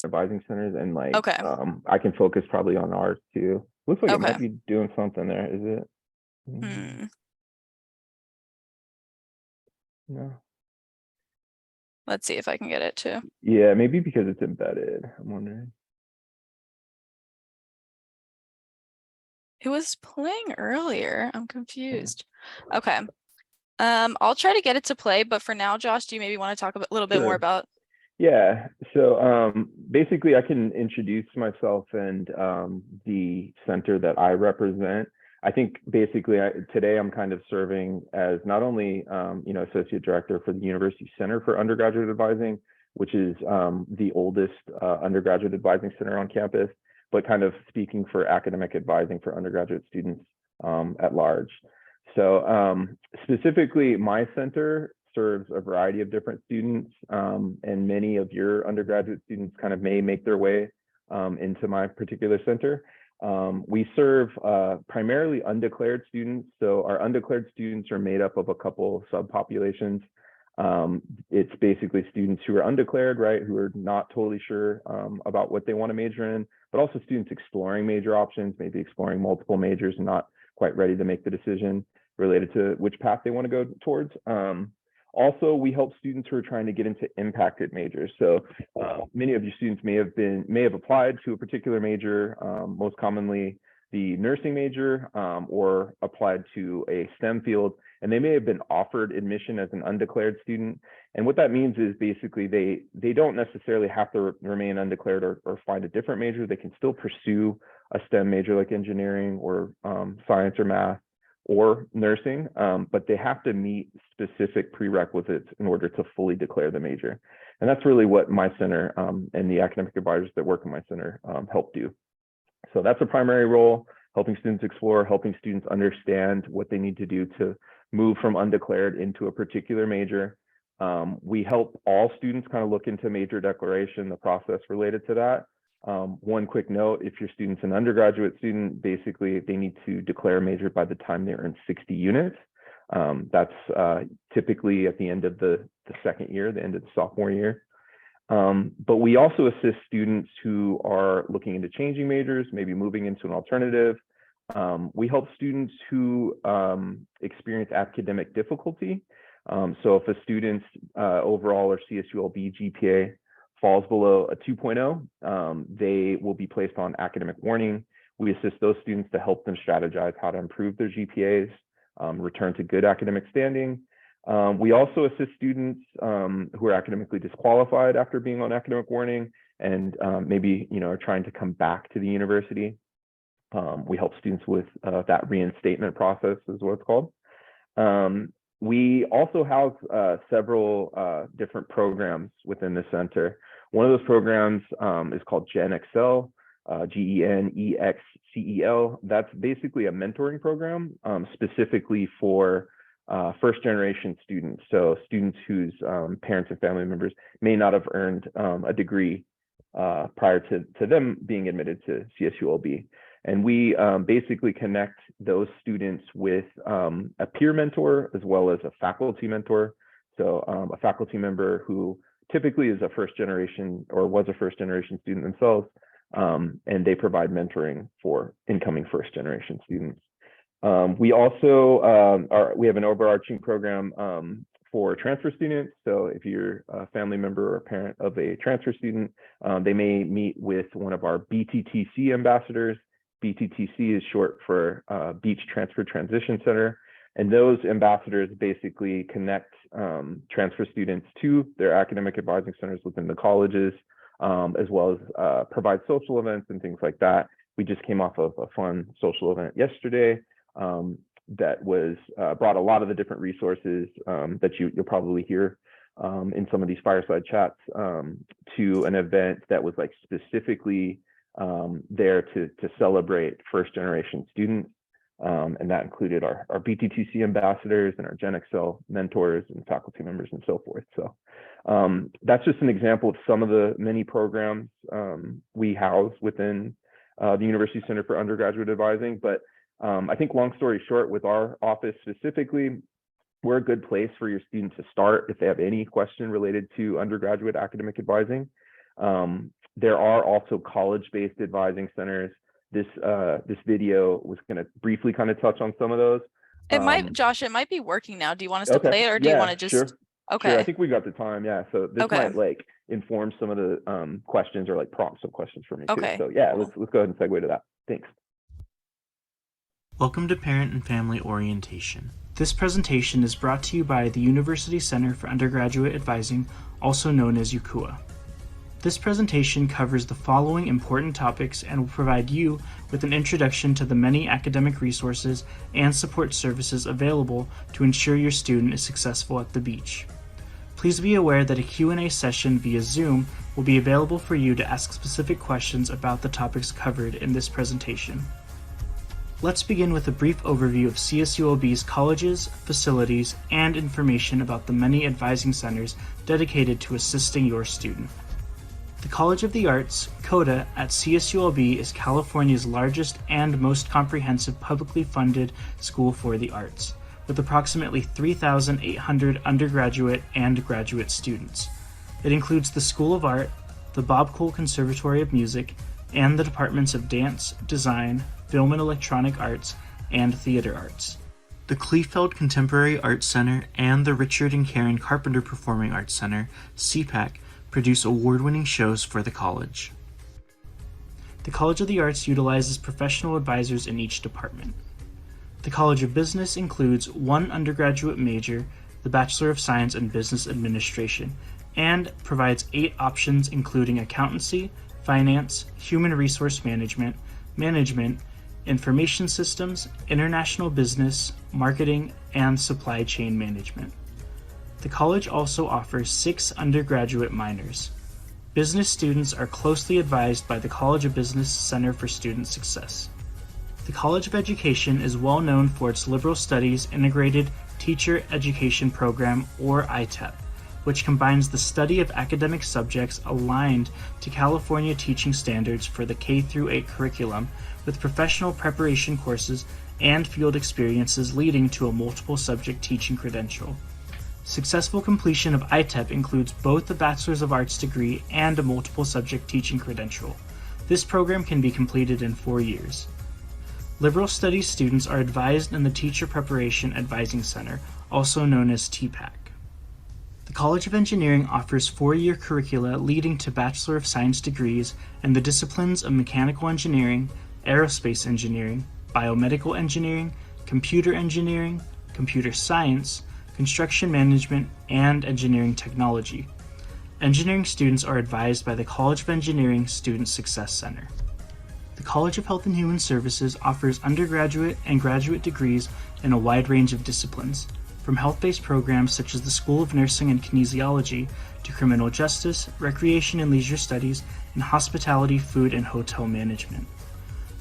advising centers, and like Okay. I can focus probly on ours too. Looks like it Okay. might be doing something there. Is it? Hmm. No. Let's see if I can get it too. Yeah, maybe because it's embedded. I'm wondering. It was playing earlier. I'm Yeah. confused. Okay. I'll try to get it to play, but for now, Josh, do you maybe want to talk a little bit more Sure. about? Yeah. So basically I can introduce myself and the center that I represent. I think basically today I'm kind of serving as not only associate director for the University Center for Undergraduate Advising, which is the oldest undergraduate advising center on campus, but kind of speaking for academic advising for undergraduate students at large. So specifically, my center serves a variety of different students, and many of your undergraduate students kind of may make their way into my particular center. We serve primarily undeclared students. So our undeclared students are made up of a couple subpopulations. It's basically students who are undeclared, right, who are not totally sure about what they want to major in, but also students exploring major options, maybe exploring multiple majors and not quite ready to make the decision related to which path they want to go towards. Also, we help students who are trying to get into impacted majors. So many of your students may have applied to a particular major, most commonly the nursing major, or applied to a STEM field, and they may have been offered admission as an undeclared student. And what that means is basically they don't necessarily have to remain undeclared or find a different major. They can still pursue a STEM major like engineering or science or math or nursing, but they have to meet specific prerequisites in order to fully declare the major. And that's really what my center and the academic advisors that work in my center help do. So that's a primary role, helping students explore, helping students understand what they need to do to move from undeclared into a particular major. We help all students kind of look into major declaration, the process related to that. One quick note, if your student's an undergraduate student, basically they need to declare a major by the time they earn 60 units. That's typically at the end of the second year, the end of the sophomore year. But we also assist students who are looking into changing majors, maybe moving into an alternative. We help students who experience academic difficulty. So if a student's overall or CSULB GPA falls below a 2.0, they will be placed on academic warning. We assist those students to help them strategize how to improve their GPAs, return to good academic standing. We also assist students who are academically disqualified after being on academic warning and maybe are trying to come back to the university. We help students with that reinstatement process is what it's called. We also have several different programs within the center. One of those programs is called Gen Excel, GENEXCEL. That's basically a mentoring program specifically for first generation students. So students whose parents and family members may not have earned a degree prior to them being admitted to CSULB. And we basically connect those students with a peer mentor as well as a faculty mentor. So a faculty member who typically is a first generation or was a first generation student themselves, and they provide mentoring for incoming first generation students. We also we have an overarching program for transfer students. So if you're a family member or a parent of a transfer student, they may meet with one of our BTTC ambassadors. BTTC is short for Beach Transfer Transition Center. And those ambassadors basically connect transfer students to their academic advising centers within the colleges, as well as provide social events and things like that. We just came off of a fun social event yesterday that was brought a lot of the different resources that you'll probably hear in some of these fireside chats to an event that was like specifically there to celebrate first generation students. And that included our BTTC ambassadors and our Gen Excel mentors and faculty members and so forth. So that's just an example of some of the many programs we house within the University Center for Undergraduate Advising. But I think long story short, with our office specifically, we're a good place for your students to start if they have any question related to undergraduate academic advising. There are also college-based advising centers. This video was going to briefly kind of touch on some of those. Josh, it might be working now. Do you want us to Okay. play it, or do you want to Yeah, just? sure. Sure. I Okay. think we got the time. Yeah. So this Okay. might like inform some of the questions or like prompt some questions for me too. Okay. So yeah, Cool. let's go ahead and segue to that. Thanks. Welcome to Parent and Family Orientation. This presentation is brought to you by the University Center for Undergraduate Advising, also known as UCUA. This presentation covers the following important topics and will provide you with an introduction to the many academic resources and support services available to ensure your student is successful at the beach. Please be aware that a Q&A session via Zoom will be available for you to ask specific questions about the topics covered in this presentation. Let's begin with a brief overview of CSULB's colleges, facilities, and information about the many advising centers dedicated to assisting your student. The College of the Arts, CODA, at CSULB is California's largest and most comprehensive publicly funded school for the arts, with approximately 3,800 undergraduate and graduate students. It includes the School of Art, the Bob Cole Conservatory of Music, and the departments of Dance, Design, Film and Electronic Arts, and Theater Arts. The Kleefeld Contemporary Arts Center and the Richard and Karen Carpenter Performing Arts Center, CPAC, produce award-winning shows for the college. The College of the Arts utilizes professional advisors in each department. The College of Business includes one undergraduate major, the Bachelor of Science in Business Administration, and provides 8 options including accountancy, finance, human resource management, information systems, international business, marketing, and supply chain management. The college also offers 6 undergraduate minors. Business students are closely advised by the College of Business Center for Student Success. The College of Education is well known for its Liberal Studies Integrated Teacher Education Program, or ITEP, which combines the study of academic subjects aligned to California teaching standards for the K-8 curriculum with professional preparation courses and field experiences leading to a multiple subject teaching credential. Successful completion of ITEP includes both a Bachelor's of Arts degree and a multiple subject teaching credential. This program can be completed in 4 years. Liberal Studies students are advised in the Teacher Preparation Advising Center, also known as TPAC. The College of Engineering offers 4-year curricula leading to Bachelor of Science degrees in the disciplines of Mechanical Engineering, Aerospace Engineering, Biomedical Engineering, Computer Science, Construction Management, and Engineering Technology. Engineering students are advised by the College of Engineering Student Success Center. The College of Health and Human Services offers undergraduate and graduate degrees in a wide range of disciplines, from health-based programs such as the School of Nursing and Kinesiology to criminal justice, recreation and leisure studies, and hospitality, food, and hotel management.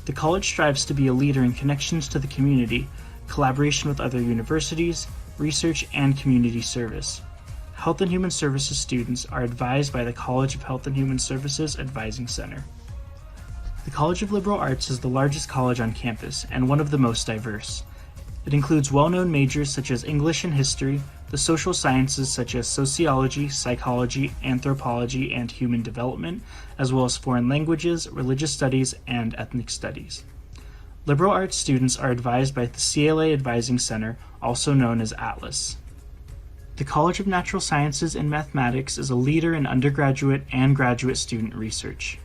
The college strives to be a leader in connections to the community, collaboration with other universities, research, and community service. Health and Human Services students are advised by the College of Health and Human Services Advising Center. The College of Liberal Arts is the largest college on campus and one of the most diverse. It includes well-known majors such as English and History, the social sciences such as Sociology, Psychology, Anthropology, and Human Development, as well as foreign languages, religious studies, and ethnic studies. Liberal arts students are advised by the CLA Advising Center, also known as ATLAS. The College of Natural Sciences and Mathematics is a leader in undergraduate and graduate student research.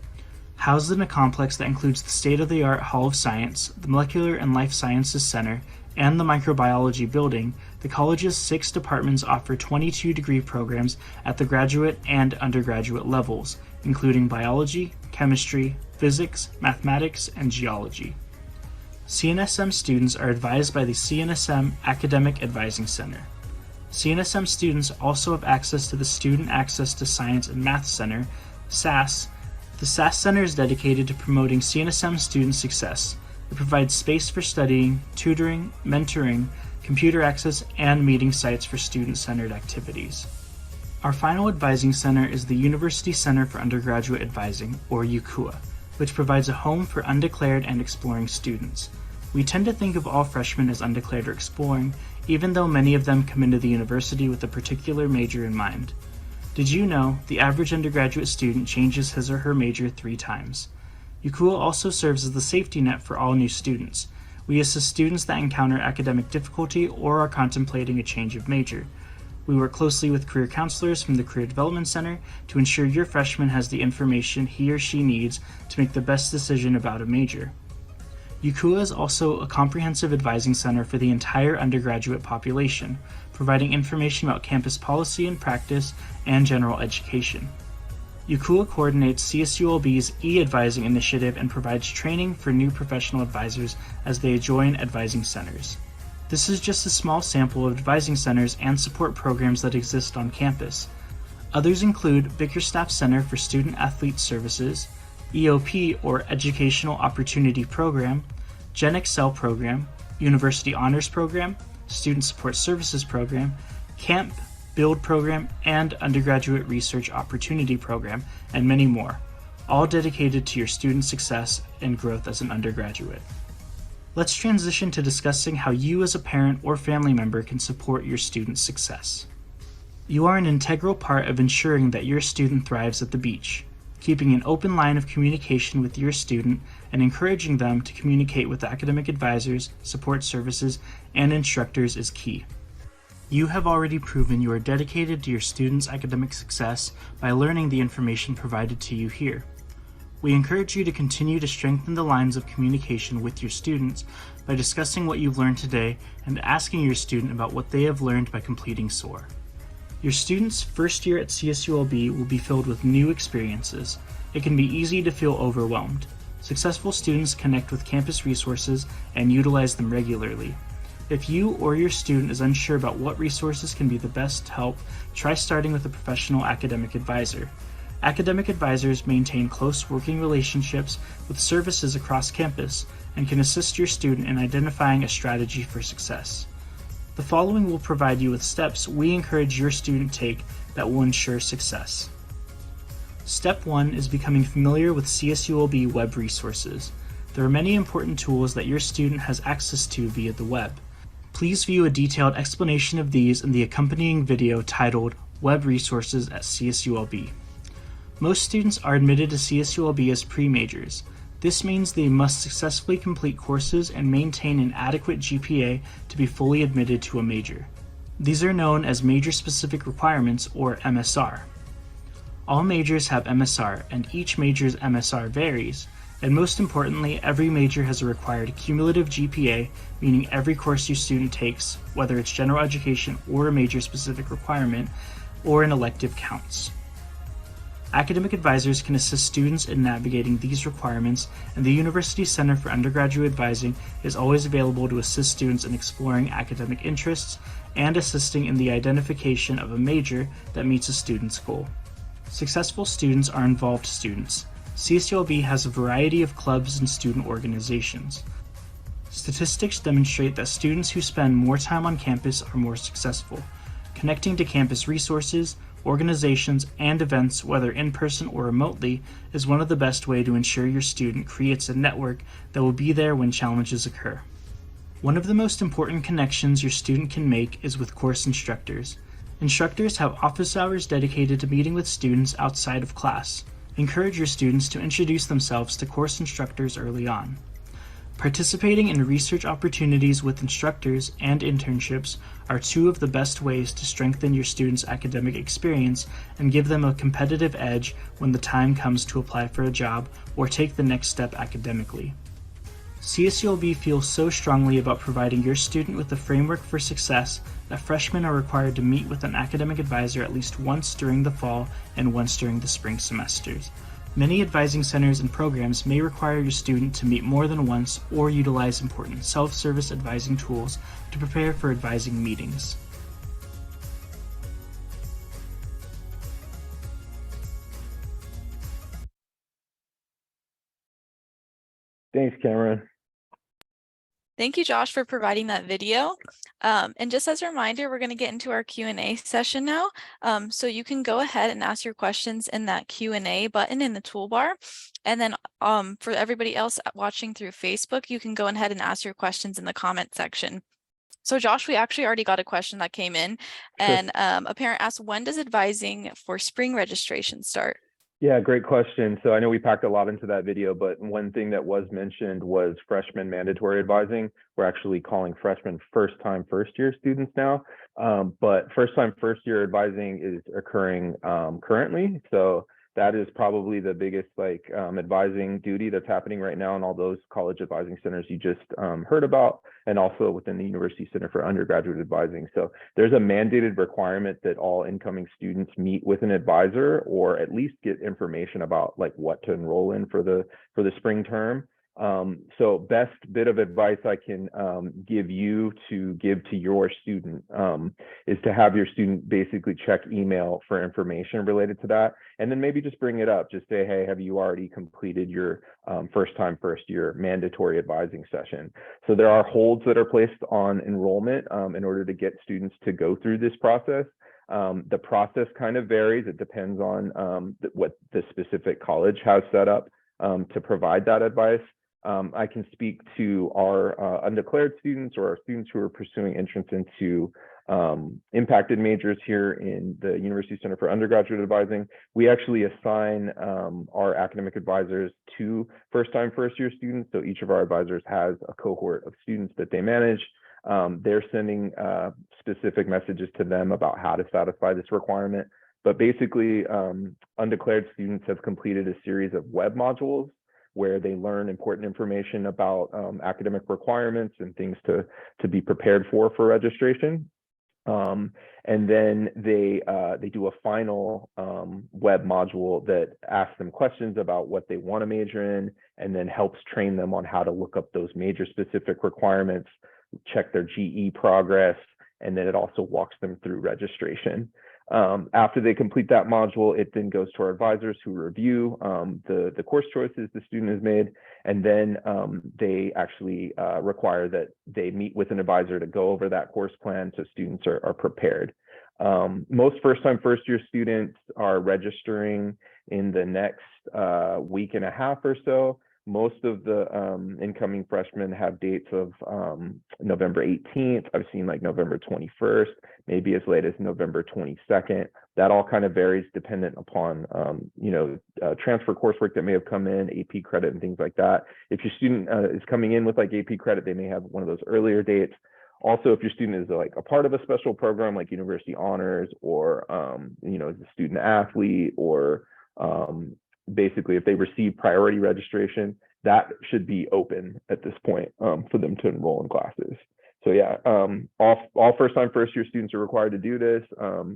Housed in a complex that includes the state-of-the-art Hall of Science, the Molecular and Life Sciences Center, and the Microbiology Building, the college's 6 departments offer 22 degree programs at the graduate and undergraduate levels, including biology, chemistry, physics, mathematics, and geology. CNSM students are advised by the CNSM Academic Advising Center. CNSM students also have access to the Student Access to Science and Math Center, SAS. The SAS Center is dedicated to promoting CNSM student success. It provides space for studying, tutoring, mentoring, computer access, and meeting sites for student-centered activities. Our final advising center is the University Center for Undergraduate Advising, or UCUA, which provides a home for undeclared and exploring students. We tend to think of all freshmen as undeclared or exploring, even though many of them come into the university with a particular major in mind. Did you know the average undergraduate student changes his or her major 3 times? UCUA also serves as the safety net for all new students. We assist students that encounter academic difficulty or are contemplating a change of major. We work closely with career counselors from the Career Development Center to ensure your freshman has the information he or she needs to make the best decision about a major. UCUA is also a comprehensive advising center for the entire undergraduate population, providing information about campus policy and practice and general education. UCUA coordinates CSULB's e-advising initiative and provides training for new professional advisors as they join advising centers. This is just a small sample of advising centers and support programs that exist on campus. Others include Bickerstaff Center for Student Athlete Services, EOP or Educational Opportunity Program, Gen Excel Program, University Honors Program, Student Support Services Program, Camp, Build Program, and Undergraduate Research Opportunity Program, and many more, all dedicated to your student success and growth as an undergraduate. Let's transition to discussing how you as a parent or family member can support your student's success. You are an integral part of ensuring that your student thrives at the beach. Keeping an open line of communication with your student and encouraging them to communicate with academic advisors, support services, and instructors is key. You have already proven you are dedicated to your student's academic success by learning the information provided to you here. We encourage you to continue to strengthen the lines of communication with your students by discussing what you've learned today and asking your student about what they have learned by completing SOAR. Your student's first year at CSULB will be filled with new experiences. It can be easy to feel overwhelmed. Successful students connect with campus resources and utilize them regularly. If you or your student is unsure about what resources can be the best help, try starting with a professional academic advisor. Academic advisors maintain close working relationships with services across campus and can assist your student in identifying a strategy for success. The following will provide you with steps we encourage your student take that will ensure success. Step 1 is becoming familiar with CSULB web resources. There are many important tools that your student has access to via the web. Please view a detailed explanation of these in the accompanying video titled Web Resources at CSULB. Most students are admitted to CSULB as pre-majors. This means they must successfully complete courses and maintain an adequate GPA to be fully admitted to a major. These are known as Major-Specific Requirements, or MSR. All majors have MSR, and each major's MSR varies, and most importantly, every major has a required cumulative GPA, meaning every course your student takes, whether it's general education or a major-specific requirement, or an elective counts. Academic advisors can assist students in navigating these requirements, and the University Center for Undergraduate Advising is always available to assist students in exploring academic interests and assisting in the identification of a major that meets a student's goal. Successful students are involved students. CSULB has a variety of clubs and student organizations. Statistics demonstrate that students who spend more time on campus are more successful. Connecting to campus resources, organizations, and events, whether in person or remotely, is one of the best ways to ensure your student creates a network that will be there when challenges occur. One of the most important connections your student can make is with course instructors. Instructors have office hours dedicated to meeting with students outside of class. Encourage your students to introduce themselves to course instructors early on. Participating in research opportunities with instructors and internships are two of the best ways to strengthen your students' academic experience and give them a competitive edge when the time comes to apply for a job or take the next step academically. CSULB feels so strongly about providing your student with a framework for success that freshmen are required to meet with an academic advisor at least once during the fall and once during the spring semesters. Many advising centers and programs may require your student to meet more than once or utilize important self-service advising tools to prepare for advising meetings. Thanks, Cameron. Thank you, Josh, for providing that video. And just as a reminder, we're going to get into our Q&A session now. So you can go ahead and ask your questions in that Q&A button in the toolbar. And then for everybody else watching through Facebook, you can go ahead and ask your questions in the comment section. So Josh, we actually already got a question that came in, and a parent asked, when does advising for spring registration start? Yeah, great question. So I know we packed a lot into that video, but one thing that was mentioned was freshman mandatory advising. We're actually calling freshmen first-time first-year students now, but first-time first-year advising is occurring currently. So that is probably the biggest advising duty that's happening right now in all those college advising centers you just heard about, and also within the University Center for Undergraduate Advising. So there's a mandated requirement that all incoming students meet with an advisor, or at least get information about like what to enroll in for the spring term. So best bit of advice I can give you to give to your student is to have your student basically check email for information related to that, and then maybe just bring it up. Just say, hey, have you already completed your first year mandatory advising session? So there are holds that are placed on enrollment in order to get students to go through this process. The process kind of varies. It depends on what the specific college has set up to provide that advice. I can speak to our undeclared students, or our students who are pursuing entrance into impacted majors here in the University Center for Undergraduate Advising. We actually assign our academic advisors to first-time first-year students. So each of our advisors has a cohort of students that they manage. They're sending specific messages to them about how to satisfy this requirement. But basically, undeclared students have completed a series of web modules where they learn important information about academic requirements and things to be prepared for registration. And then they do a final web module that asks them questions about what they want to major in, and then helps train them on how to look up those major specific requirements, check their GE progress, and then it also walks them through registration. After they complete that module, it then goes to our advisors who review the course choices the student has made, and then they actually require that they meet with an advisor to go over that course plan so students are prepared. Most first-time first-year students are registering in the next week and a half or so. Most of the incoming freshmen have dates of November 18th. I've seen like November 21st, maybe as late as November 22nd. That all kind of varies dependent upon, transfer coursework that may have come in, AP credit and things like that. If your student is coming in with like AP credit, they may have one of those earlier dates. Also, if your student is like a part of a special program like University Honors, or, is a student athlete, or basically if they receive priority registration, that should be open at this point for them to enroll in classes. So yeah, all first-time first-year students are required to do this.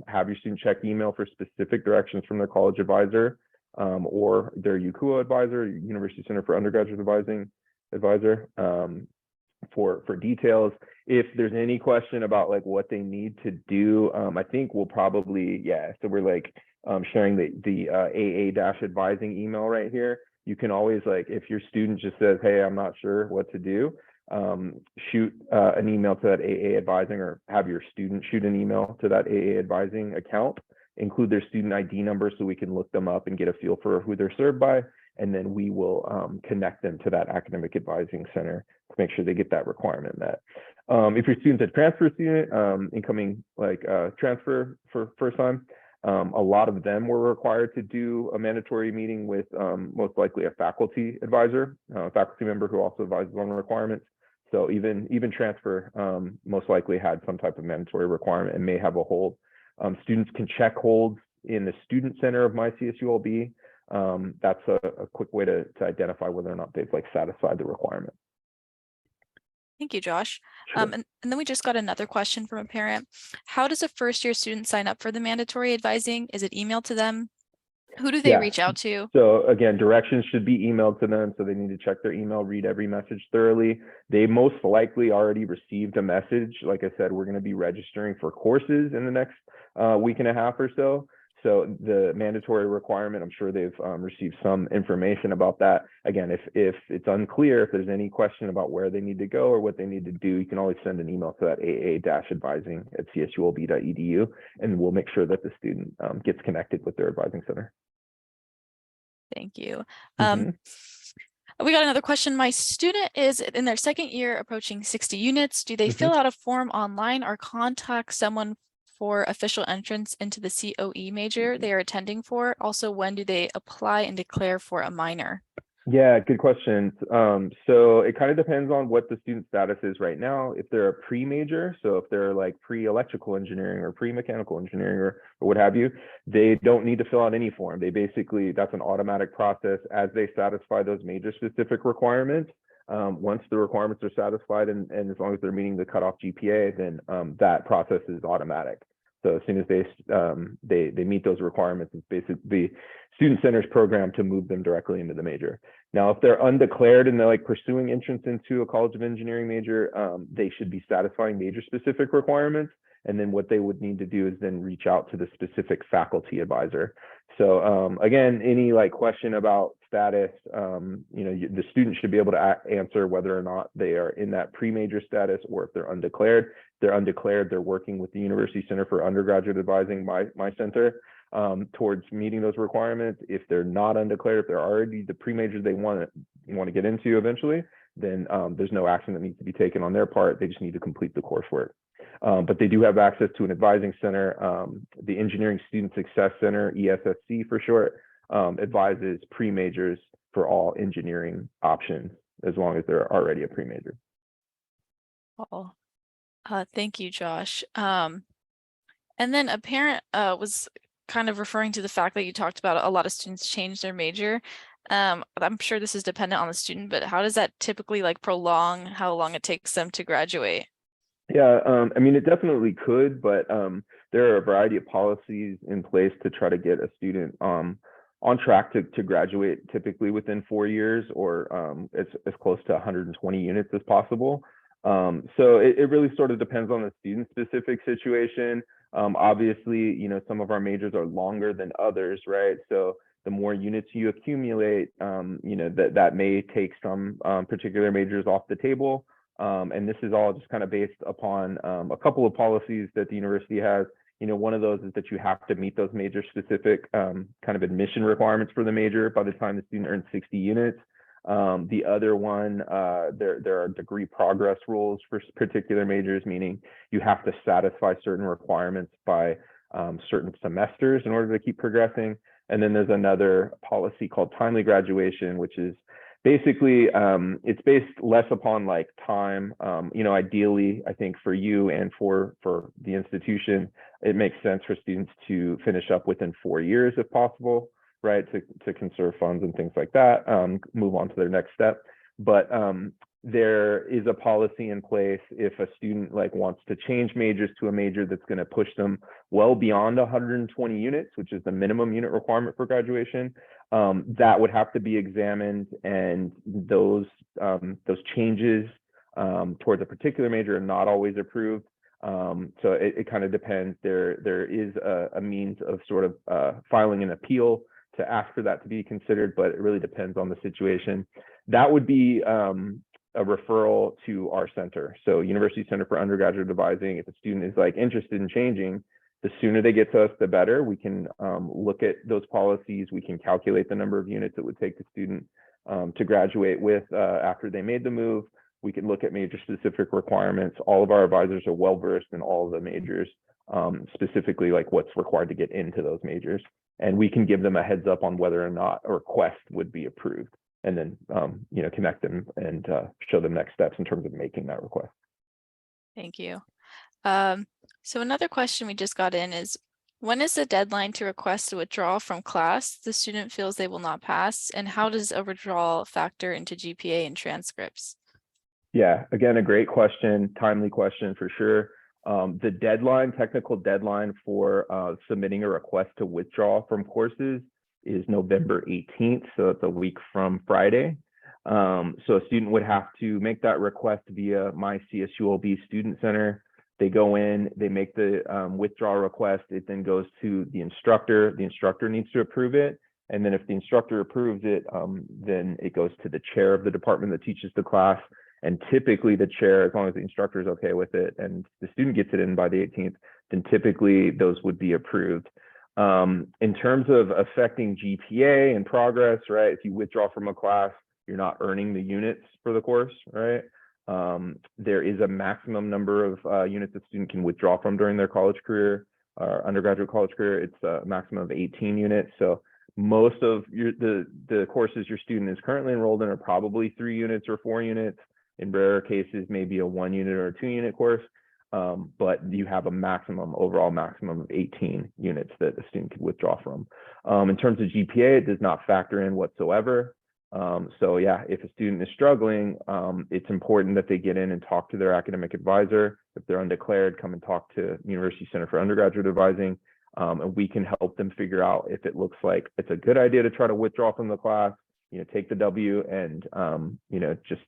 Have your student check email for specific directions from their college advisor or their UCUA advisor, University Center for Undergraduate advisor, for details. If there's any question about like what they need to do, I think we'll probably, so we're like sharing the AA-advising email right here. You can always, like, if your student just says, hey, I'm not sure what to do, shoot an email to that AA advising, or have your student shoot an email to that AA advising account, include their student ID number so we can look them up and get a feel for who they're served by, and then we will connect them to that academic advising center to make sure they get that requirement met. If your student's a transfer student, incoming transfer for first time, a lot of them were required to do a mandatory meeting with most likely a faculty advisor, faculty member who also advises on requirements. So even transfer most likely had some type of mandatory requirement and may have a hold. Students can check holds in the student center of MyCSULB. That's a quick way to identify whether or not they've satisfied the requirement. Thank you, Josh. Sure. And then we just got another question from a parent. How does a first-year student sign up for the mandatory advising? Is it emailed to them? Who do they reach out to? So again, directions should be emailed to them. So they need to check their email, read every message thoroughly. They most likely already received a message. Like I said, we're going to be registering for courses in the next week and a half or so. So the mandatory requirement, I'm sure they've received some information about that. Again, if it's unclear, if there's any question about where they need to go or what they need to do, you can always send an email to that aa-advising@csulb.edu, and we'll make sure that the student gets connected with their advising center. Thank you. We got another question. My student is in their second year approaching 60 units. Do they fill out a form online or contact someone for official entrance into the COE major they are attending for? Also, when do they apply and declare for a minor? Yeah, good question. So it kind of depends on what the student status is right now. If they're a pre-major, so if they're like pre-electrical engineering or pre-mechanical engineering or what have you, they don't need to fill out any form. They basically, that's an automatic process as they satisfy those major specific requirements. Once the requirements are satisfied and as long as they're meeting the cutoff GPA, then that process is automatic. So as soon as they meet those requirements, it's basically the student center's program to move them directly into the major. Now, if they're undeclared and they're like pursuing entrance into a College of Engineering major, they should be satisfying major specific requirements. And then what they would need to do is then reach out to the specific faculty advisor. So again, any like question about status, the student should be able to answer whether or not they are in that pre-major status or if they're undeclared. If they're undeclared, they're working with the University Center for Undergraduate Advising, my center, towards meeting those requirements. If they're not undeclared, if they're already the pre-major they want to get into eventually, then there's no action that needs to be taken on their part. They just need to complete the coursework. But they do have access to an advising center. The Engineering Student Success Center, ESSC for short, advises pre-majors for all engineering options as long as they're already a pre-major. Oh, thank you, Josh. And then a parent was kind of referring to the fact that you talked about a lot of students change their major. I'm sure this is dependent on the student, but how does that typically like prolong how long it takes them to graduate? Yeah, I mean, it definitely could, but there are a variety of policies in place to try to get a student on track to graduate typically within 4 years or as close to 120 units as possible. So it really sort of depends on the student specific situation. Obviously, some of our majors are longer than others, right? So the more units you accumulate, that may take some particular majors off the table. And this is all just kind of based upon a couple of policies that the university has. One of those is that you have to meet those major specific kind of admission requirements for the major by the time the student earns 60 units. The other one, there are degree progress rules for particular majors, meaning you have to satisfy certain requirements by certain semesters in order to keep progressing. And then there's another policy called timely graduation, which is basically it's based less upon like time. Ideally, I think for you and for the institution, it makes sense for students to finish up within 4 years if possible, right? To conserve funds and things like that, move on to their next step. But there is a policy in place if a student like wants to change majors to a major that's going to push them well beyond 120 units, which is the minimum unit requirement for graduation. That would have to be examined, and those changes towards a particular major are not always approved. So it kind of depends. There is a means of sort of filing an appeal to ask for that to be considered, but it really depends on the situation. That would be a referral to our center. So University Center for Undergraduate Advising, if a student is like interested in changing, the sooner they get to us, the better. We can look at those policies. We can calculate the number of units it would take the student to graduate with after they made the move. We can look at major specific requirements. All of our advisors are well-versed in all of the majors, specifically like what's required to get into those majors. And we can give them a heads up on whether or not a request would be approved, and then connect them and show them next steps in terms of making that request. Thank you. So another question we just got in is, when is the deadline to request a withdrawal from class the student feels they will not pass, and how does a withdrawal factor into GPA and transcripts? Yeah, again, a great question, timely question for sure. The technical deadline for submitting a request to withdraw from courses is November 18th. So it's a week from Friday. So a student would have to make that request via My CSULB Student Center. They go in, they make the withdrawal request. It then goes to the instructor. The instructor needs to approve it. And then if the instructor approves it, then it goes to the chair of the department that teaches the class. And typically the chair, as long as the instructor is okay with it and the student gets it in by the 18th, then typically those would be approved. In terms of affecting GPA and progress, right? If you withdraw from a class, you're not earning the units for the course, right? There is a maximum number of units a student can withdraw from during their college career, or undergraduate college career. It's a maximum of 18 units. So most of the courses your student is currently enrolled in are probably 3 units or 4 units. In rarer cases, maybe a 1 unit or a 2 unit course. But you have a overall maximum of 18 units that a student could withdraw from. In terms of GPA, it does not factor in whatsoever. So yeah, if a student is struggling, it's important that they get in and talk to their academic advisor. If they're undeclared, come and talk to University Center for Undergraduate Advising, and we can help them figure out if it looks like it's a good idea to try to withdraw from the class, take the W and, just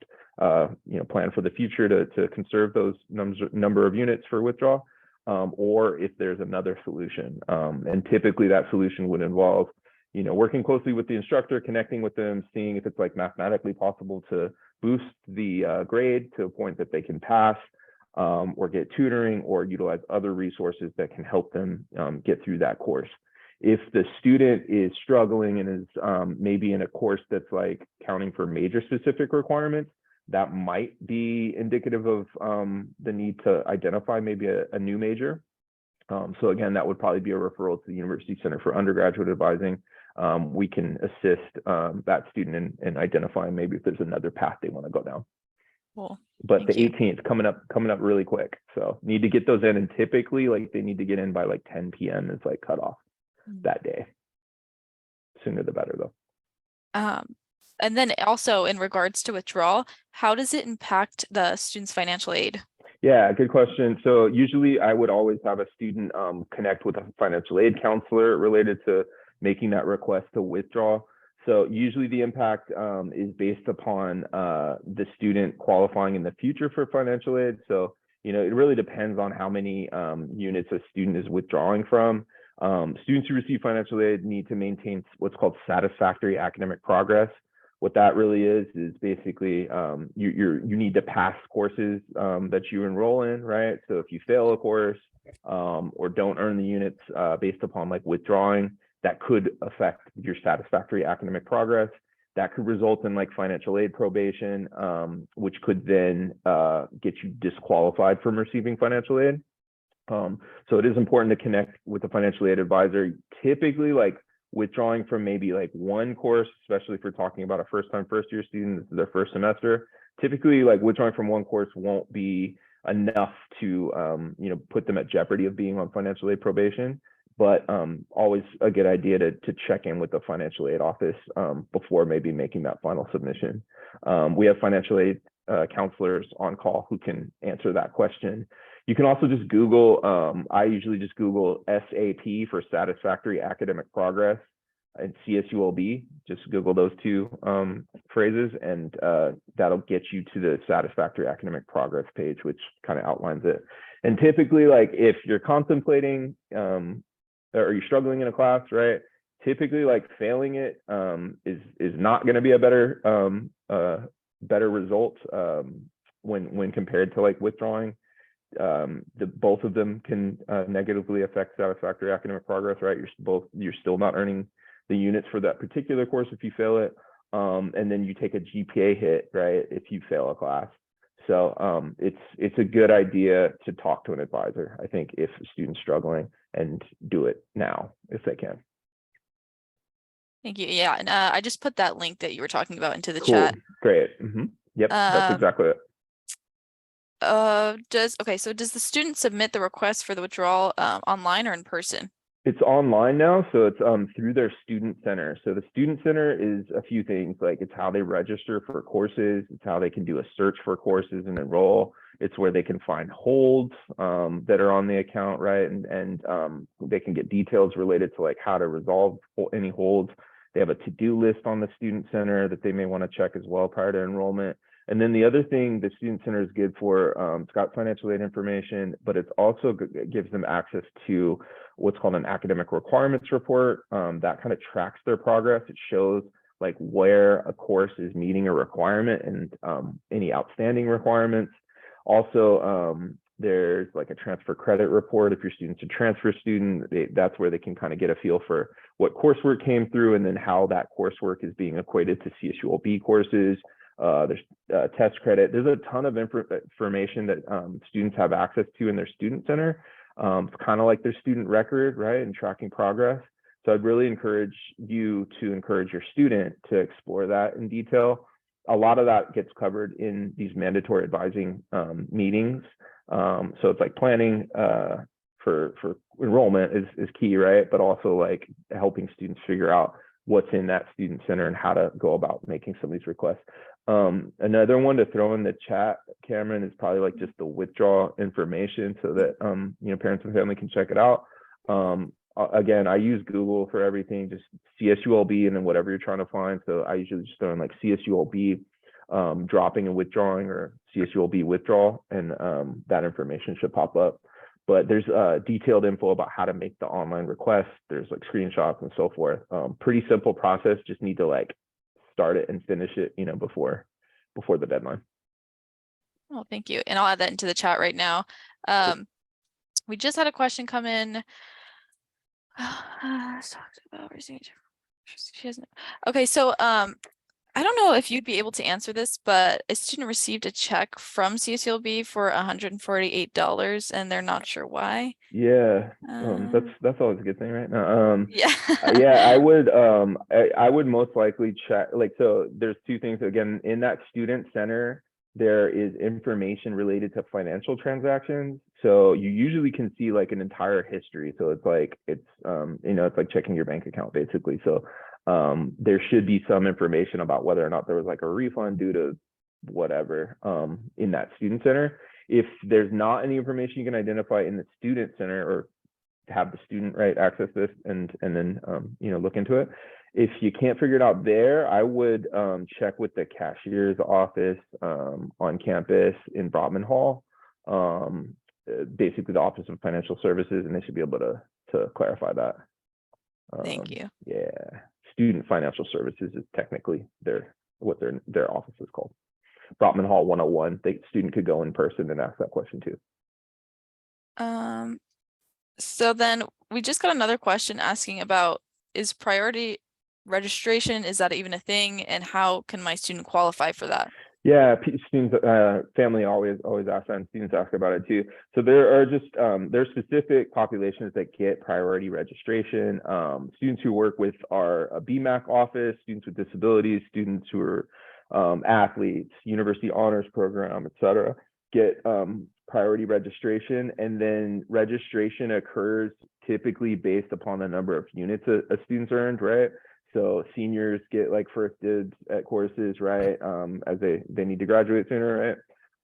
plan for the future to conserve those number of units for withdrawal, or if there's another solution. And typically that solution would involve, working closely with the instructor, connecting with them, seeing if it's like mathematically possible to boost the grade to a point that they can pass, or get tutoring or utilize other resources that can help them get through that course. If the student is struggling and is maybe in a course that's like counting for major specific requirements, that might be indicative of the need to identify maybe a new major. So again, that would probably be a referral to the University Center for Undergraduate Advising. We can assist that student in identifying maybe if there's another path they want to go down. Cool. But Thank the you. 18th coming up really quick. So need to get those in, and typically like they need to get in by like 10 p.m. is like cutoff that day. Sooner the better though. And then also in regards to withdrawal, how does it impact the student's financial aid? Yeah, good question. So usually I would always have a student connect with a financial aid counselor related to making that request to withdraw. So usually the impact is based upon the student qualifying in the future for financial aid. So, it really depends on how many units a student is withdrawing from. Students who receive financial aid need to maintain what's called satisfactory academic progress. What that really is basically you need to pass courses that you enroll in, right? So if you fail a course or don't earn the units based upon like withdrawing, that could affect your satisfactory academic progress. That could result in like financial aid probation, which could then get you disqualified from receiving financial aid. So it is important to connect with the financial aid advisor. Typically, like withdrawing from maybe like one course, especially if we're talking about a first year student, this is their first semester, typically like withdrawing from one course won't be enough to put them at jeopardy of being on financial aid probation. But always a good idea to check in with the financial aid office before maybe making that final submission. We have financial aid counselors on call who can answer that question. You can also just Google, I usually just Google SAP for satisfactory academic progress and CSULB, just Google those two phrases, and that'll get you to the satisfactory academic progress page, which kind of outlines it. And typically, like if you're contemplating or you're struggling in a class, right? Typically, like failing it is not going to be a better result when compared to like withdrawing. Both of them can negatively affect satisfactory academic progress, right? You're still not earning the units for that particular course if you fail it, and then you take a GPA hit, right, if you fail a class. So it's a good idea to talk to an advisor, I think, if a student's struggling, and do it now if they can. Thank you. Yeah, and I just put that link that you were talking about into the Cool. chat. Great. Yep, that's exactly it. Does the student submit the request for the withdrawal online or in person? It's online now, so it's through their student center. So the student center is a few things, like it's how they register for courses, it's how they can do a search for courses and enroll. It's where they can find holds that are on the account, right? And they can get details related to like how to resolve any holds. They have a to-do list on the student center that they may want to check as well prior to enrollment. And then the other thing the student center is good for, it's got financial aid information, but it also gives them access to what's called an academic requirements report that kind of tracks their progress. It shows like where a course is meeting a requirement and any outstanding requirements. Also, There's like a transfer credit report. If your student's a transfer student, that's where they can kind of get a feel for what coursework came through and then how that coursework is being equated to CSULB courses. There's test credit. There's a ton of information that students have access to in their student center. It's kind of like their student record, right, and tracking progress. So I'd really encourage you to encourage your student to explore that in detail. A lot of that gets covered in these mandatory advising meetings. So it's like planning for enrollment is key, right? But also like helping students figure out what's in that student center and how to go about making some of these requests. Another one to throw in the chat, Cameron, is probably like just the withdrawal information so that parents and family can check it out. Again, I use Google for everything, just CSULB and then whatever you're trying to find. So I usually just throw in like CSULB dropping and withdrawing or CSULB withdrawal, and that information should pop up. But there's detailed info about how to make the online request. There's like screenshots and so forth. Pretty simple process. Just need to like start it and finish it, before the deadline. Oh, thank you. And I'll add that into the chat right now. We just had a question come in. She hasn't. Okay, so I don't know if you'd be able to answer this, but a student received a check from CSULB for $148 and they're not sure why. Yeah, that's always a good thing, right? Yeah. Yeah, I would most likely check. Like, so there's two things. Again, in that student center, there is information related to financial transactions. So you usually can see like an entire history. So it's like it's like checking your bank account basically. So there should be some information about whether or not there was like a refund due to whatever in that student center. If there's not any information you can identify in the student center, or have the student access this and then look into it. If you can't figure it out there, I would check with the cashier's office on campus in Brotman Hall, basically the Office of Financial Services, and they should be able to clarify that. Thank you. Yeah, Student Financial Services is technically what their office is called. Brotman Hall 101. The student could go in person and ask that question too. So then we just got another question asking about, is priority registration, is that even a thing, and how can my student qualify for that? Yeah, students, family always ask that, and students ask about it too. So there are just there's specific populations that get priority registration. Students who work with our BMAC office, students with disabilities, students who are athletes, university honors program, etc., get priority registration, and then registration occurs typically based upon the number of units a student's earned, right? So seniors get like first dibs at courses, right? As they need to graduate sooner,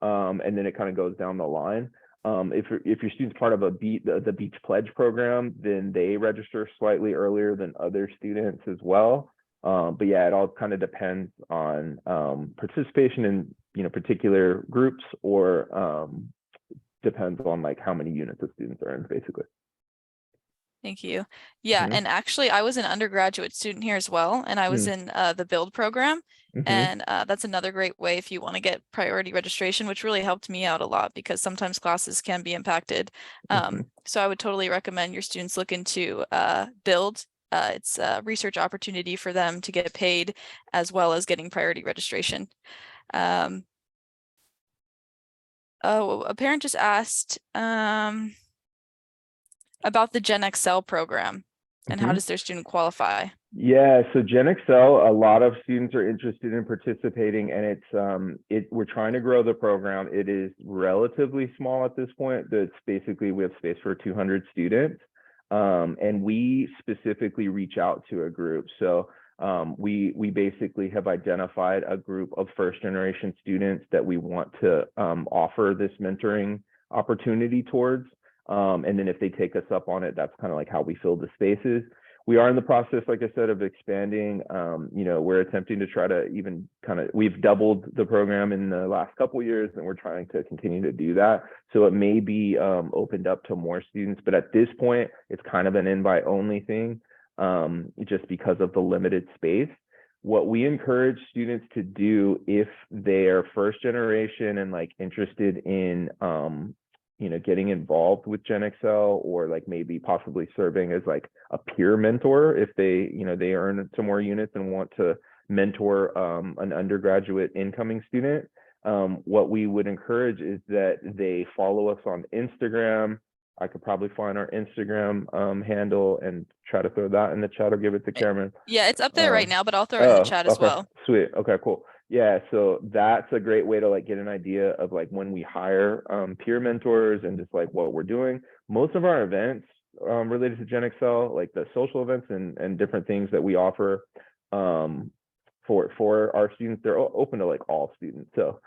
right? And then it kind of goes down the line. If your student's part of the Beach Pledge program, then they register slightly earlier than other students as well. But yeah, it all kind of depends on participation in particular groups, or depends on like how many units a student's earned, basically. Thank you. Yeah, and actually I was an undergraduate student here as well, and I was in the Build program, and that's another great way if you want to get priority registration, which really helped me out a lot because sometimes classes can be impacted. So I would totally recommend your students look into Build. It's a research opportunity for them to get paid as well as getting priority registration. Oh, a parent just asked about the Gen XL program and how does their student qualify? Yeah, so Gen XL, a lot of students are interested in participating, and we're trying to grow the program. It is relatively small at this point. It's basically, we have space for 200 students. And we specifically reach out to a group. So we basically have identified a group of first generation students that we want to offer this mentoring opportunity towards. And then if they take us up on it, that's kind of like how we fill the spaces. We are in the process, like I said, of expanding. We're attempting to try to even we've doubled the program in the last couple of years, and we're trying to continue to do that. So it may be opened up to more students, but at this point, it's kind of an invite only thing, just because of the limited space. What we encourage students to do if they are first generation and like interested in getting involved with Gen Excel, or like maybe possibly serving as like a peer mentor if they, they earn some more units and want to mentor an undergraduate incoming student. What we would encourage is that they follow us on Instagram. I could probably find our Instagram handle and try to throw that in the chat, or give it to Cameron. Yeah, it's up there right now, but I'll throw it in the chat as well. Sweet. Okay, cool. Yeah, so that's a great way to like get an idea of like when we hire peer mentors and just like what we're doing. Most of our events related to Gen Excel, like the social events and different things that we offer for our students, they're open to like all students. So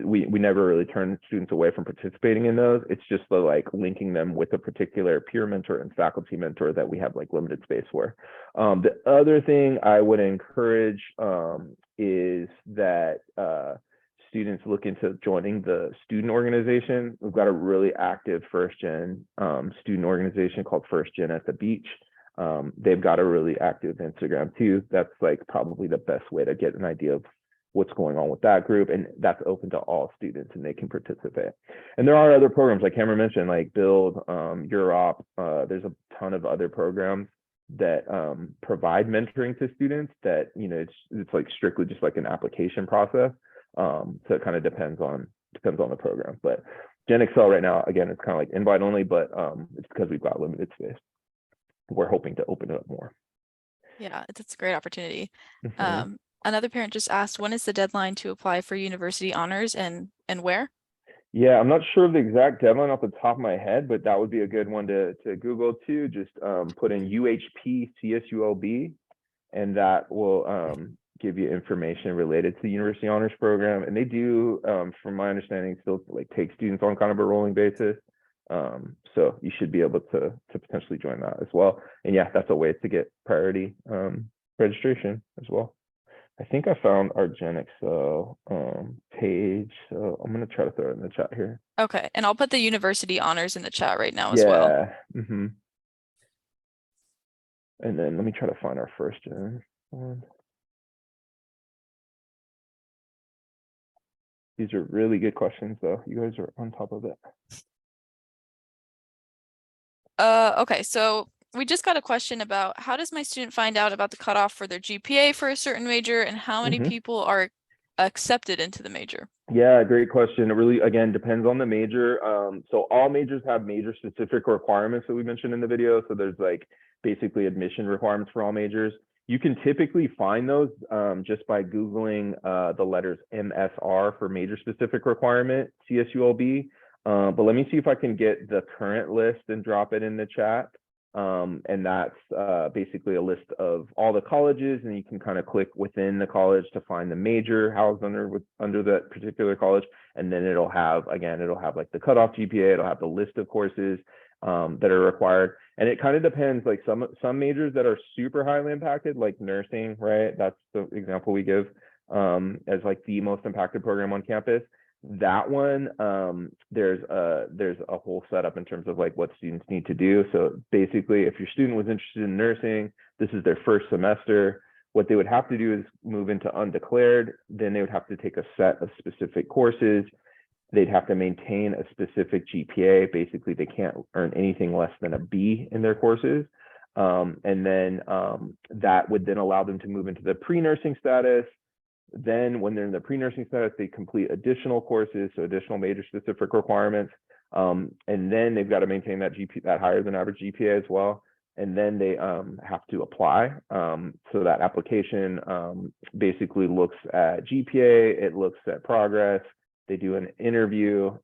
we never really turn students away from participating in those. It's just the like linking them with a particular peer mentor and faculty mentor that we have like limited space for. The other thing I would encourage is that students look into joining the student organization. We've got a really active first gen student organization called First Gen at the Beach. They've got a really active Instagram too. That's like probably the best way to get an idea of what's going on with that group, and that's open to all students and they can participate. And there are other programs like Cameron mentioned, like Build, Europe. There's a ton of other programs that provide mentoring to students that, it's like strictly just like an application process. So it kind of depends on the program. But Gen Excel right now, again, it's kind of like invite only, but it's because we've got limited space. We're hoping to open it up more. Yeah, it's a great opportunity. Another parent just asked, when is the deadline to apply for university honors and where? Yeah, I'm not sure of the exact deadline off the top of my head, but that would be a good one to Google too. Just put in UHP CSULB, and that will give you information related to the University Honors Program. And they do, from my understanding, still like take students on kind of a rolling basis. So you should be able to potentially join that as well. And yeah, that's a way to get priority registration as well. I think I found our Gen Excel page, so I'm gonna try to throw it in the chat here. Okay, and I'll put the university honors in the chat right now as well. Yeah. And then let me try to find our first gen one. These are really good questions, though. You guys are on top of it. Okay, so we just got a question about how does my student find out about the cutoff for their GPA for a certain major, and how many people are accepted into the major? Yeah, great question. It really, again, depends on the major. So all majors have major specific requirements that we mentioned in the video. So there's like basically admission requirements for all majors. You can typically find those just by Googling the letters MSR for major specific requirement, CSULB. But let me see if I can get the current list and drop it in the chat. And that's basically a list of all the colleges, and you can kind of click within the college to find the major housed under that particular college. And then it'll have like the cutoff GPA, it'll have the list of courses that are required. And it kind of depends, like some majors that are super highly impacted, like nursing, right? That's the example we give as like the most impacted program on campus. That one, there's a whole setup in terms of like what students need to do. So basically, if your student was interested in nursing, this is their first semester, what they would have to do is move into undeclared. Then they would have to take a set of specific courses. They'd have to maintain a specific GPA. Basically, they can't earn anything less than a B in their courses. And then that would then allow them to move into the pre-nursing status. Then when they're in the pre-nursing status, they complete additional courses, so additional major specific requirements. And then they've got to maintain that higher than average GPA as well. And then they have to apply. So that application basically looks at GPA, it looks at progress, they do an interview.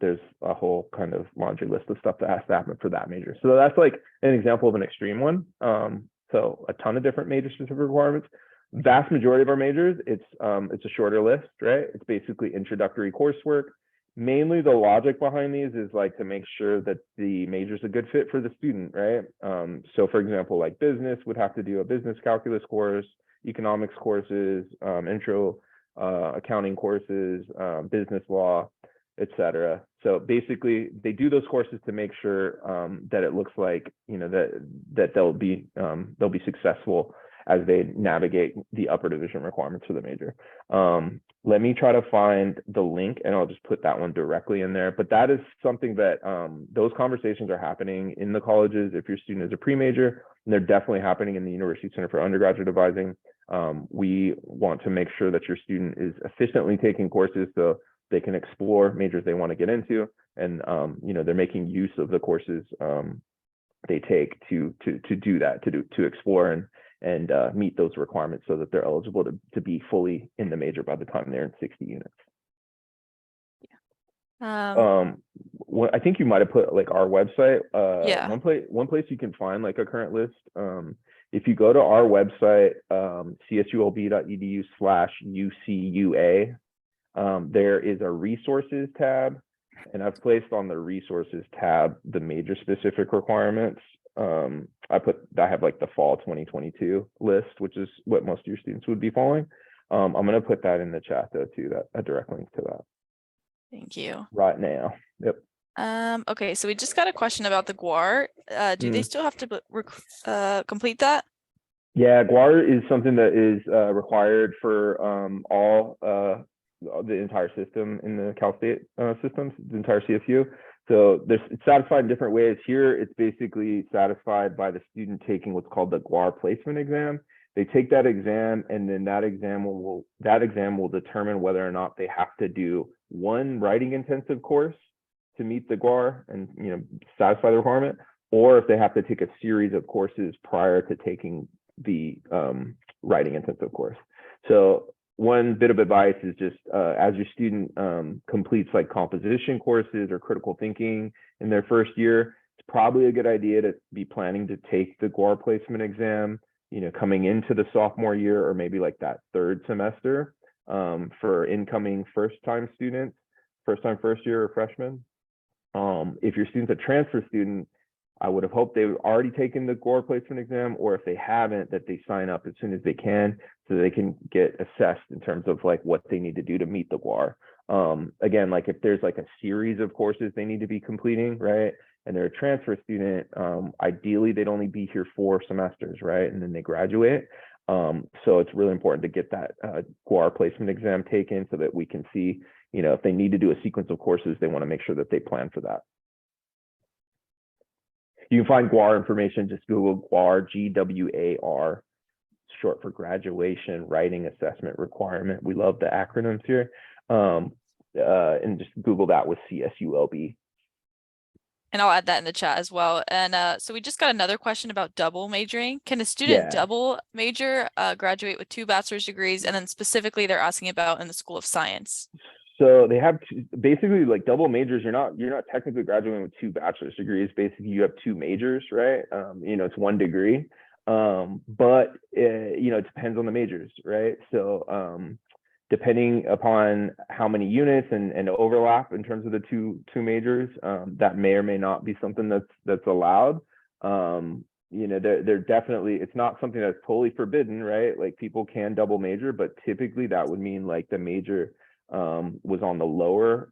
There's a whole kind of laundry list of stuff that has to happen for that major. So that's like an example of an extreme one. So a ton of different major specific requirements. Vast majority of our majors, it's a shorter list, right? It's basically introductory coursework. Mainly the logic behind these is like to make sure that the major is a good fit for the student, right? So for example, like business would have to do a business calculus course, economics courses, intro accounting courses, business law, etc. So basically they do those courses to make sure that it looks like, that they'll be successful as they navigate the upper division requirements for the major. Let me try to find the link and I'll just put that one directly in there. But that is something that those conversations are happening in the colleges if your student is a pre-major, and they're definitely happening in the University Center for Undergraduate Advising. We want to make sure that your student is efficiently taking courses so they can explore majors they want to get into, and they're making use of the courses they take to do that, to explore and meet those requirements so that they're eligible to be fully in the major by the time they're in 60 units. I think you might have put like our website. One place you can find like a current list. If you go to our website, csulb.edu/UCUA, there is a resources tab, and I've placed on the resources tab the major specific requirements. I have like the fall 2022 list, which is what most of your students would be following. I'm going to put that in the chat though too, a direct link to that. Thank you. Right now. Yep. Okay, so we just got a question about the GWAR. Do they still have to complete that? Yeah, GWAR is something that is required for all the entire system in the Cal State systems, the entire CSU. So it's satisfied in different ways. Here, it's basically satisfied by the student taking what's called the GWAR placement exam. They take that exam, and then that exam will determine whether or not they have to do one writing intensive course to meet the GWAR and satisfy the requirement, or if they have to take a series of courses prior to taking the writing intensive course. So one bit of advice is just as your student completes like composition courses or critical thinking in their first year, it's probably a good idea to be planning to take the GWAR placement exam, coming into the sophomore year, or maybe like that third semester for incoming first-time students, first year or freshmen. If your student's a transfer student, I would have hoped they've already taken the GWAR placement exam, or if they haven't, that they sign up as soon as they can so they can get assessed in terms of like what they need to do to meet the GWAR. Again, like if there's like a series of courses they need to be completing, right? And they're a transfer student, ideally they'd only be here 4 semesters, right? And then they graduate. So it's really important to get that GWAR placement exam taken so that we can see, if they need to do a sequence of courses, they want to make sure that they plan for that. You can find GWAR information, just Google GWAR, GWAR, short for Graduation Writing Assessment Requirement. We love the acronyms here. And just Google that with CSULB. And I'll add that in the chat as well. And so we just got another question about double majoring. Can a student double major, graduate with 2 bachelor's degrees? And then specifically they're asking about in the School of Science. So they have basically like double majors. You're not technically graduating with 2 bachelor's degrees. Basically, you have 2 majors, right? It's 1 degree, but it depends on the majors, right? So depending upon how many units and overlap in terms of the two majors, that may or may not be something that's allowed. They're definitely, it's not something that's totally forbidden, right? Like people can double major, but typically that would mean like the major was on the lower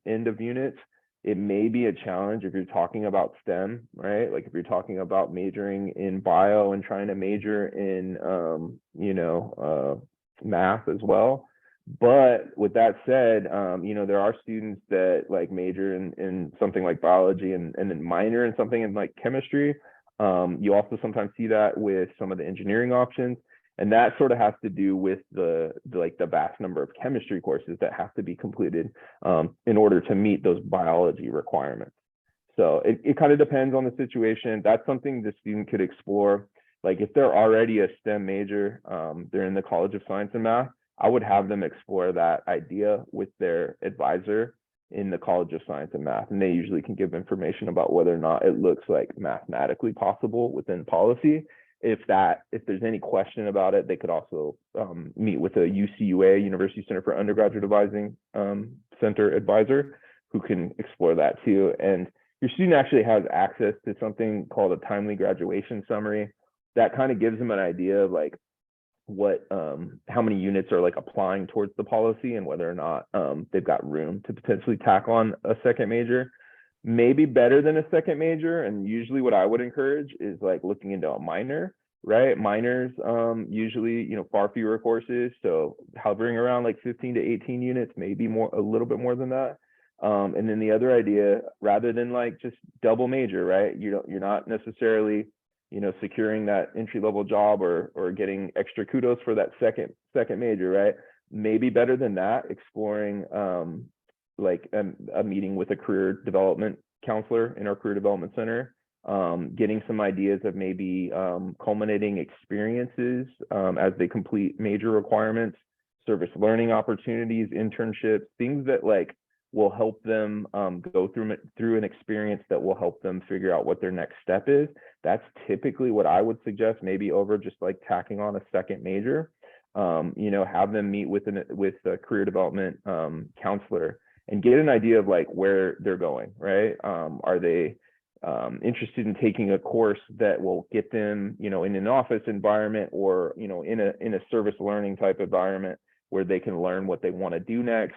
end of units. It may be a challenge if you're talking about STEM, right? Like if you're talking about majoring in bio and trying to major in math as well. But with that said, there are students that like major in something like biology and then minor in something in like chemistry. You also sometimes see that with some of the engineering options. And that sort of has to do with the vast number of chemistry courses that have to be completed in order to meet those biology requirements. So it kind of depends on the situation. That's something the student could explore. Like if they're already a STEM major, they're in the College of Science and Math, I would have them explore that idea with their advisor in the College of Science and Math. And they usually can give information about whether or not it looks like mathematically possible within policy. If there's any question about it, they could also meet with a UCUA, University Center for Undergraduate Advising Center advisor, who can explore that too. And your student actually has access to something called a timely graduation summary that kind of gives them an idea of like how many units are like applying towards the policy and whether or not they've got room to potentially tack on a second major. Maybe better than a second major, and usually what I would encourage is like looking into a minor, right? Minors, usually, far fewer courses. So hovering around like 15 to 18 units, maybe more, a little bit more than that. And then the other idea, rather than like just double major, right? You're not necessarily, securing that entry level job or getting extra kudos for that second major, right? Maybe better than that, exploring like a meeting with a career development counselor in our career development center, getting some ideas of maybe culminating experiences as they complete major requirements, service learning opportunities, internships, things that like will help them go through an experience that will help them figure out what their next step is. That's typically what I would suggest, maybe over just like tacking on a second major. Have them meet with a career development counselor and get an idea of like where they're going, right? Are they interested in taking a course that will get them, in an office environment or, in a service learning type environment where they can learn what they want to do next,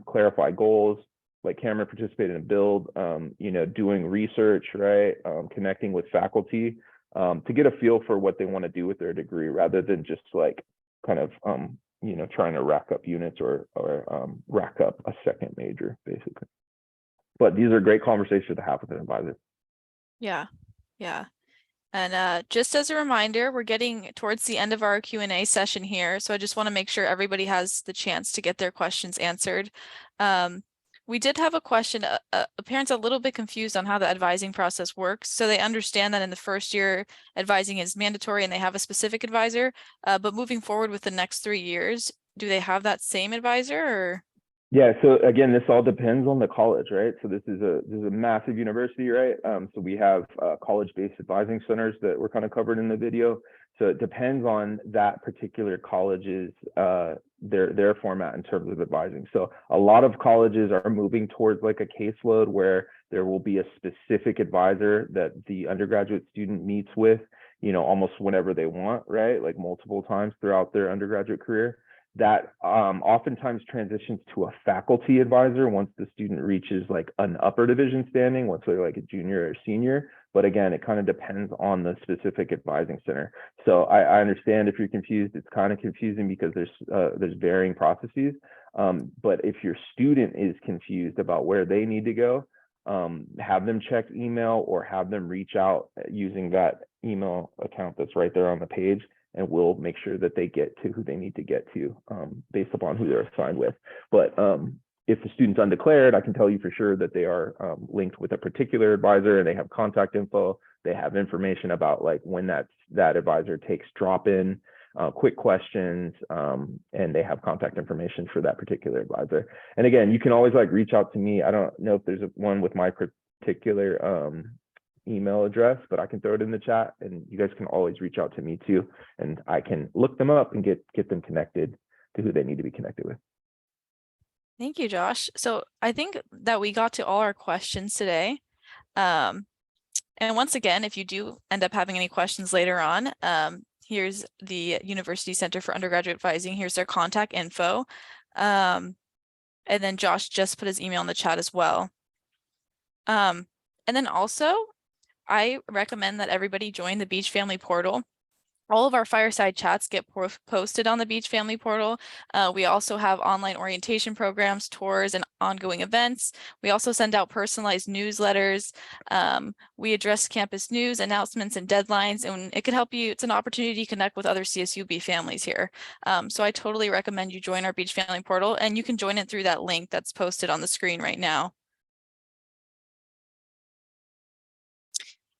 clarify goals, like Cameron participated in build, doing research, right? Connecting with faculty to get a feel for what they want to do with their degree rather than just like kind of, trying to rack up units or rack up a second major, basically. But these are great conversations to have with an advisor. Yeah. And just as a reminder, we're getting towards the end of our Q&A session here. So I just want to make sure everybody has the chance to get their questions answered. We did have a question. A parent's a little bit confused on how the advising process works. So they understand that in the first year, advising is mandatory and they have a specific advisor. But moving forward with the next 3 years, do they have that same advisor or? Yeah, so again, this all depends on the college, right? So this is a massive university, right? So we have college-based advising centers that were kind of covered in the video. So it depends on that particular college's their format in terms of advising. So a lot of colleges are moving towards like a caseload where there will be a specific advisor that the undergraduate student meets with, almost whenever they want, right? Like multiple times throughout their undergraduate career. That oftentimes transitions to a faculty advisor once the student reaches like an upper division standing, once they're like a junior or senior. But again, it kind of depends on the specific advising center. So I understand if you're confused, it's kind of confusing because there's varying processes. But if your student is confused about where they need to go, have them check email or have them reach out using that email account that's right there on the page. And we'll make sure that they get to who they need to get to based upon who they're assigned with. But if the student's undeclared, I can tell you for sure that they are linked with a particular advisor and they have contact info. They have information about like when that advisor takes drop-in, quick questions, and they have contact information for that particular advisor. And again, you can always like reach out to me. I don't know if there's one with my particular email address, but I can throw it in the chat and you guys can always reach out to me too. And I can look them up and get them connected to who they need to be connected with. Thank you, Josh. So I think that we got to all our questions today. And once again, if you do end up having any questions later on, here's the University Center for Undergraduate Advising. Here's their contact info. And then Josh just put his email in the chat as well. And then also, I recommend that everybody join the Beach Family Portal. All of our Fireside chats get posted on the Beach Family Portal. We also have online orientation programs, tours, and ongoing events. We also send out personalized newsletters. We address campus news, announcements, and deadlines, and it can help you. It's an opportunity to connect with other CSUB families here. So I totally recommend you join our Beach Family Portal, and you can join it through that link that's posted on the screen right now.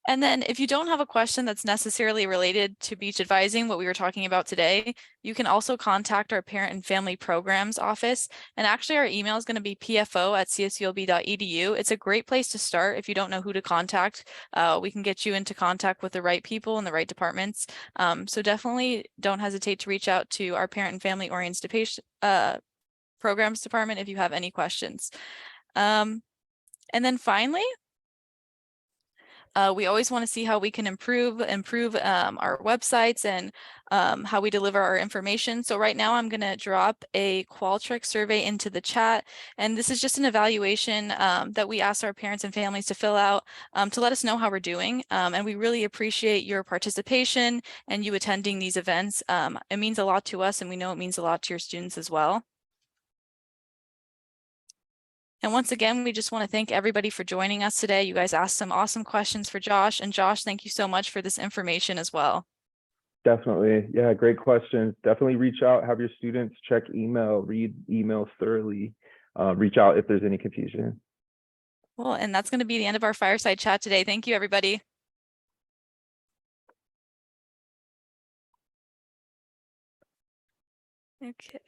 And then if you don't have a question that's necessarily related to beach advising, what we were talking about today, you can also contact our parent and family programs office. And actually our email is going to be pfo@csulb.edu. It's a great place to start. If you don't know who to contact, we can get you into contact with the right people in the right departments. So definitely don't hesitate to reach out to our parent and family orientation programs department if you have any questions. And then finally, We always want to see how we can improve our websites and how we deliver our information. So right now I'm going to drop a Qualtrics survey into the chat. And this is just an evaluation that we ask our parents and families to fill out to let us know how we're doing. And we really appreciate your participation and you attending these events. It means a lot to us, and we know it means a lot to your students as well. And once again, we just want to thank everybody for joining us today. You guys asked some awesome questions for Josh. And Josh, thank you so much for this information as well. Definitely. Yeah, great questions. Definitely reach out, have your students check email, read emails thoroughly, reach out if there's any confusion. Well, and that's going to be the end of our fireside chat today. Thank you, everybody. Okay.